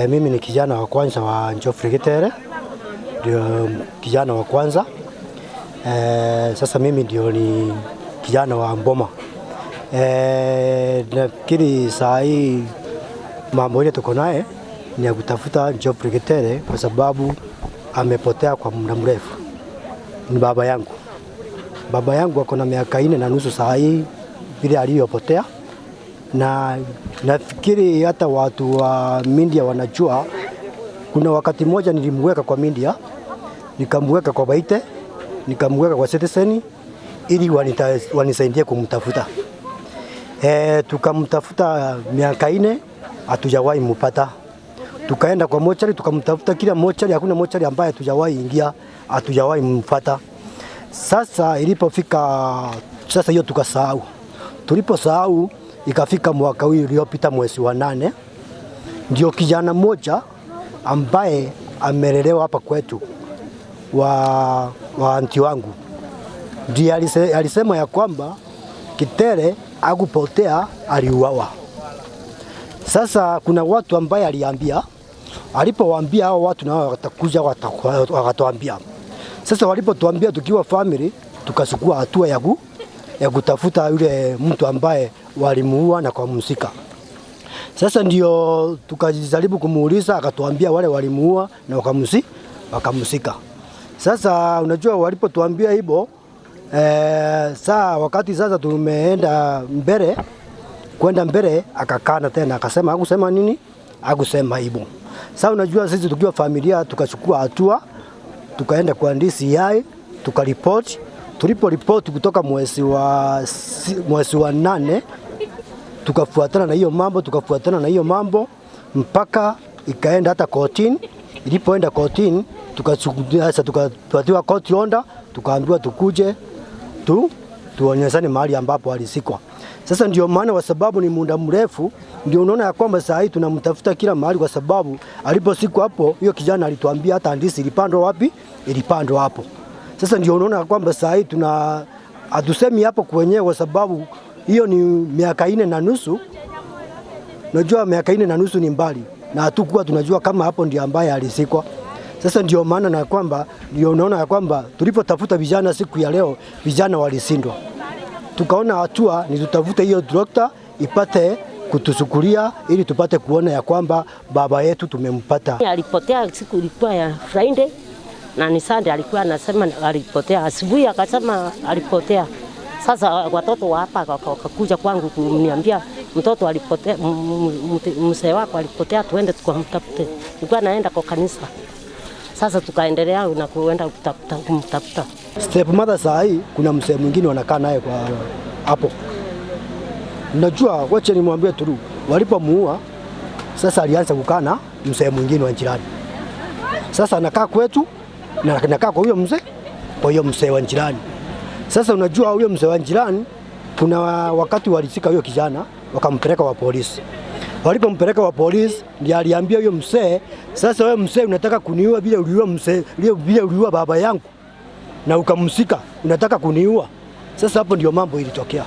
Mimi ni kijana wa kwanza wa Njofri Gitere, ndio kijana wa kwanza. Sasa mimi ndio ni kijana wa Mboma. Nafikiri saa hii mambo ile tuko naye ni ya kutafuta Njofri Gitere kwa sababu amepotea kwa muda mrefu. Ni baba yangu. Baba yangu ako na miaka 4.5 saa hii vile aliyopotea. Na nafikiri hata watu wa media wanajua, kuna wakati mmoja nilimweka kwa media, nikamweka kwa Baite, nikamweka kwa Citizen ili wanisaidie kumtafuta. Tukamtafuta miaka 4 hatujawahi mpata. Tukaenda kwa mochari tukamtafuta kila mochari, hakuna mochari ambaye hatujawahi ingia, hatujawahi mpata. Sasa ilipofika sasa hiyo tukasahau. Tuliposahau ikafika mwaka huu uliopita mwezi wa 8, ndio kijana mmoja ambaye amelelewa hapa kwetu wa anti wangu ndiye alisema ya kwamba Gitere hakupotea, aliuawa. Sasa kuna watu ambaye aliambia, alipowaambia hao watu nao watakuja wakatuambia. Sasa walipotuambia tukiwa family tukachukua hatua ya kutafuta yule mtu ambaye walimuua na kumsika. Sasa ndio tukajaribu kumuuliza, akatuambia wale walimuua na wakamsika. Sasa unajua walipotuambia hivyo, saa wakati sasa tumeenda kwenda mbele akakana tena akasema hakusema nini? Hakusema hivyo. Sasa unajua sisi tukiwa familia tukachukua hatua, tukaenda kwa DCI, tukaripoti. Tuliporipoti kutoka mwezi wa 8 tukafuatana na hiyo mambo mpaka ikaenda hata kotini. Ilipoenda kotini tukapatiwa court order, tukaambiwa tukuje tuonyeshane mahali ambapo alisikwa. Sasa ndio maana kwa sababu ni muda mrefu ndio unaona ya kwamba saa hii tunamtafuta kila mahali, kwa sababu aliposikwa hapo hiyo kijana alituambia hata ndisi ilipandwa wapi, ilipandwa hapo. Sasa ndio unaona kwamba saa hii hatusemi hapo kwenyewe kwa sababu hiyo ni miaka 4.5. Unajua miaka 4.5 ni mbali na hatukuwa tunajua kama hapo ndio ambaye alisikwa. Sasa ndio maana na kwamba ndio unaona ya kwamba tulipotafuta vijana siku ya leo vijana walisindwa. Tukaona hatua ni tutafute hiyo dokta ipate kutusukulia ili tupate kuona ya kwamba baba yetu tumempata. Alipotea siku ilikuwa ya Friday. Na ni Sunday alikuwa anasema alipotea, asubuhi akasema alipotea. Sasa watoto wa hapa wakakuja kwangu kuniambia mtoto alipotea, mzee wako alipotea, tuende tukamtafute. Nilikuwa naenda kwa kanisa. Sasa tukaendelea na kuenda kumtafuta. Step mother saa hii kuna mzee mwingine wanakaa naye kwa hapo. Unajua wacha nimwambie tu, walipomuua sasa alianza kukaa na mzee mwingine wa jirani. Sasa anakaa kwetu na nakaa kwa huyo mzee wa jirani. Sasa unajua huyo mzee wa jirani kuna wakati walisika huyo kijana wakampeleka wa polisi. Walipompeleka wa polisi ndiye aliambia huyo mzee, sasa wewe mzee unataka kuniua vile uliua mzee, vile uliua baba yangu na ukamsika, unataka kuniua. Sasa hapo ndio mambo ilitokea.